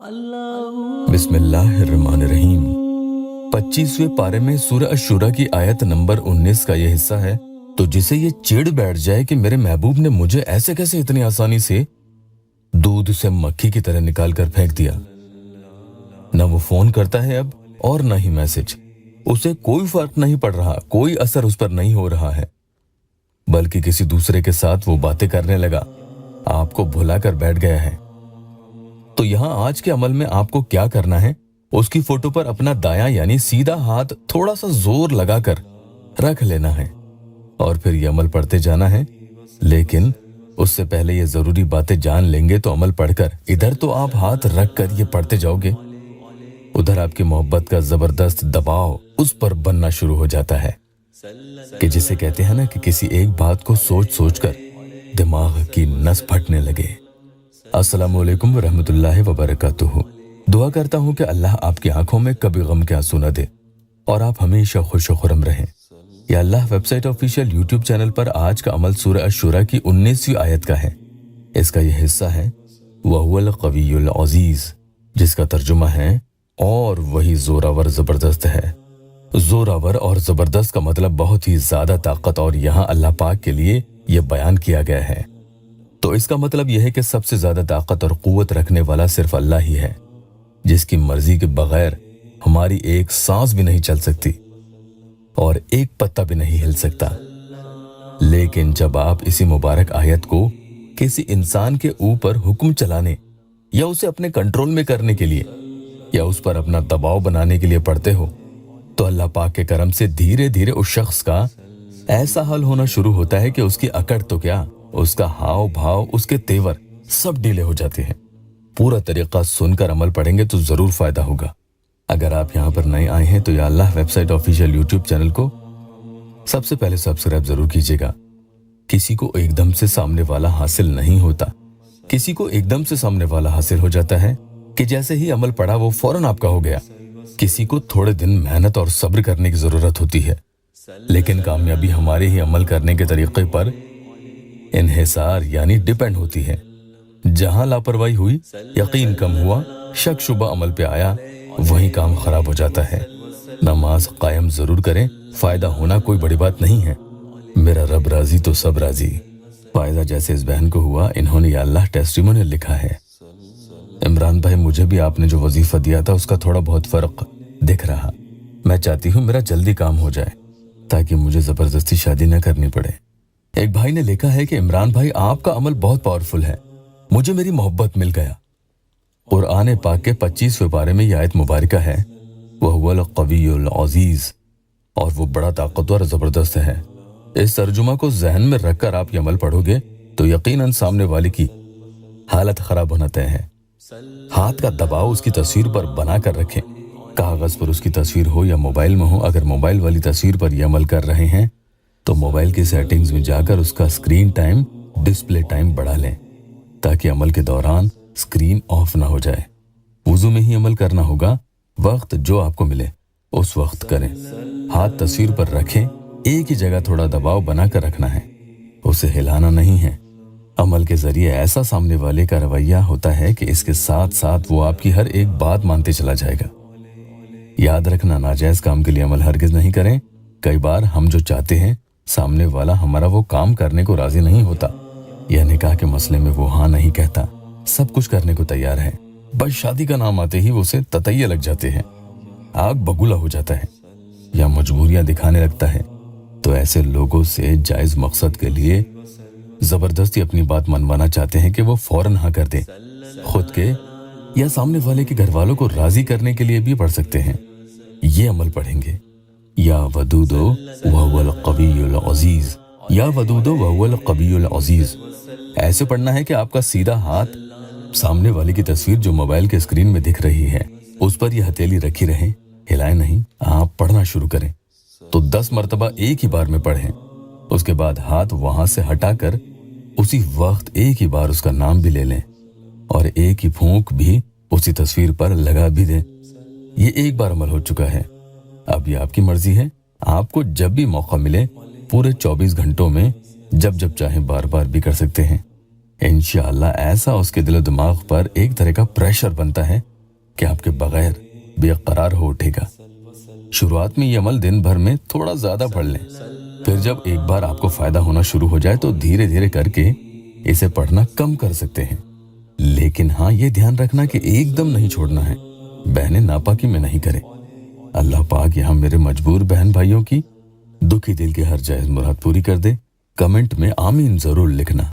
बिस्मिल्लाहिर्रहमानिर्रहीम। 25वें पारे में सूरह अश-शुरा की आयत नंबर 19 का यह हिस्सा है। तो जिसे ये चिढ़ बैठ जाए कि मेरे महबूब ने मुझे ऐसे कैसे इतनी आसानी से दूध से मक्खी की तरह निकाल कर फेंक दिया। न वो फोन करता है अब और न ही मैसेज। उसे कोई फर्क नहीं पड़ रहा, कोई असर उस पर नहीं हो रहा है, बल्कि किसी दूसरे के साथ वो बातें करने लगा, आपको भुला कर बैठ गया है। तो यहां आज के अमल में आपको क्या करना है, उसकी फोटो पर अपना दायां यानी सीधा हाथ थोड़ा सा जोर लगाकर रख लेना है और फिर ये अमल पढ़ते जाना है। लेकिन उससे पहले ये जरूरी बातें जान लेंगे तो अमल पढ़कर इधर तो आप हाथ रख कर ये पढ़ते जाओगे, उधर आपकी मोहब्बत का जबरदस्त दबाव उस पर बनना शुरू हो जाता है कि जिसे कहते हैं ना कि किसी एक बात को सोच सोच कर दिमाग की नस फटने लगे। अस्सलामु अलैकुम व रहमतुल्लाहि व बरकातुहू। दुआ करता हूँ कि अल्लाह आपकी आंखों में कभी गम के आंसू न दे और आप हमेशा खुश व खुरम रहें। या अल्लाह वेबसाइट ऑफिशियल यूट्यूब चैनल पर आज का अमल सूरह अश-शुरा की 19वीं आयत का है। इसका यह हिस्सा है वहुवल क़वियुल अज़ीज़, जिसका तर्जुमा है और वही जोरावर जबरदस्त है। जोरावर और जबरदस्त का मतलब बहुत ही ज्यादा ताकत, और यहाँ अल्लाह पाक के लिए यह बयान किया गया है। तो इसका मतलब यह है कि सबसे ज्यादा ताकत और कुव्वत रखने वाला सिर्फ अल्लाह ही है, जिसकी मर्जी के बगैर हमारी एक सांस भी नहीं चल सकती और एक पत्ता भी नहीं हिल सकता। लेकिन जब आप इसी मुबारक आयत को किसी इंसान के ऊपर हुक्म चलाने या उसे अपने कंट्रोल में करने के लिए या उस पर अपना दबाव बनाने के लिए पढ़ते हो, तो अल्लाह पाक के करम से धीरे धीरे उस शख्स का ऐसा हाल होना शुरू होता है कि उसकी अकड़ तो क्या, उसका हाव भाव, उसके तेवर सब ढीले हो जाते हैं। पूरा तरीका सुनकर अमल पढ़ेंगे तो जरूर फायदा होगा। अगर आप यहाँ पर नए आए हैं तो या अल्लाह वेबसाइट ऑफिशियल यूट्यूब चैनल को सबसे पहले सब्सक्राइब जरूर कीजिएगा। किसी को एकदम से सामने वाला हासिल नहीं होता, किसी को एकदम से सामने वाला हासिल हो जाता है कि जैसे ही अमल पढ़ा वो फौरन आपका हो गया। किसी को थोड़े दिन मेहनत और सब्र करने की जरूरत होती है, लेकिन कामयाबी हमारे ही अमल करने के तरीके पर इन्हिसार यानी डिपेंड होती है। जहां लापरवाही हुई, यकीन कम हुआ, शक शुबा अमल पे आया, वही काम खराब हो जाता है। नमाज कायम जरूर करें, फायदा होना कोई बड़ी बात नहीं है। मेरा रब राजी तो सब राजी। फायदा जैसे इस बहन को हुआ, इन्होंने या अल्लाह टेस्टिमोनियल लिखा है। इमरान भाई, मुझे भी आपने जो वजीफा दिया था उसका थोड़ा बहुत फर्क दिख रहा। मैं चाहती हूँ मेरा जल्दी काम हो जाए ताकि मुझे जबरदस्ती शादी न करनी पड़े। एक भाई ने लिखा है कि इमरान भाई, आपका अमल बहुत पावरफुल है, मुझे मेरी मोहब्बत मिल गया। कुरान पाक के 25वें पारे में यह आयत मुबारका है वहुवल क़वियुल अज़ीज़, और वो बड़ा ताकतवर जबरदस्त है। इस तर्जुमा को जहन में रखकर आप ये अमल पढ़ोगे तो यकीनन सामने वाले की हालत खराब होना तय है। हाथ का दबाव उसकी तस्वीर पर बना कर रखें, कागज पर उसकी तस्वीर हो या मोबाइल में हो। अगर मोबाइल वाली तस्वीर पर यह अमल कर रहे हैं तो मोबाइल की सेटिंग्स में जाकर उसका स्क्रीन टाइम, डिस्प्ले टाइम बढ़ा लें ताकि अमल के दौरान स्क्रीन ऑफ ना हो जाए। वुजू में ही अमल करना होगा, वक्त जो आपको मिले उस वक्त करें। हाथ तस्वीर पर रखें, एक ही जगह थोड़ा दबाव बनाकर रखना है, उसे हिलाना नहीं है। अमल के जरिए ऐसा सामने वाले का रवैया होता है कि इसके साथ साथ वो आपकी हर एक बात मानते चला जाएगा। याद रखना, नाजायज काम के लिए अमल हरगिज नहीं करें। कई बार हम जो चाहते हैं सामने वाला हमारा वो काम करने को राजी नहीं होता, यह निकाह के मसले में वो हाँ नहीं कहता, सब कुछ करने को तैयार है, बस शादी का नाम आते ही वो उसे ततैये लग जाते हैं, आग बगुला हो जाता है या मजबूरियां दिखाने लगता है। तो ऐसे लोगों से जायज मकसद के लिए जबरदस्ती अपनी बात मनवाना चाहते हैं कि वो फौरन हाँ कर दें। खुद के या सामने वाले के घर वालों को राजी करने के लिए भी पढ़ सकते हैं। ये अमल पढ़ेंगे, या वदूदो वहुवल क़वियुल अज़ीज़, या वदूदो वहुवल क़वियुल अज़ीज़। ऐसे पढ़ना है कि आपका सीधा हाथ सामने वाले की तस्वीर जो मोबाइल के स्क्रीन में दिख रही है उस पर यह हथेली रखी रहे, हिलाए नहीं। आप पढ़ना शुरू करें तो 10 मरतबा एक ही बार में पढ़ें। उसके बाद हाथ वहां से हटाकर उसी वक्त एक ही बार उसका नाम भी ले लें और एक ही फूंक भी उसी तस्वीर पर लगा भी दें। ये एक बार अमल हो चुका है। अब ये आपकी मर्जी है, आपको जब भी मौका मिले पूरे 24 घंटों में जब जब चाहें बार बार भी कर सकते हैं। इंशाअल्लाह ऐसा उसके दिलो दिमाग पर एक तरह का प्रेशर बनता है कि आपके बगैर बेकरार हो उठेगा। शुरुआत में ये अमल दिन भर में थोड़ा ज्यादा पढ़ लें, फिर जब एक बार आपको फायदा होना शुरू हो जाए तो धीरे धीरे करके इसे पढ़ना कम कर सकते हैं। लेकिन हाँ, ये ध्यान रखना कि एकदम नहीं छोड़ना है, बहनें नापाकी में नहीं करें। अल्लाह पाक यहाँ मेरे मजबूर बहन भाइयों की दुखी दिल की हर जायज मुराद पूरी कर दे। कमेंट में आमीन जरूर लिखना।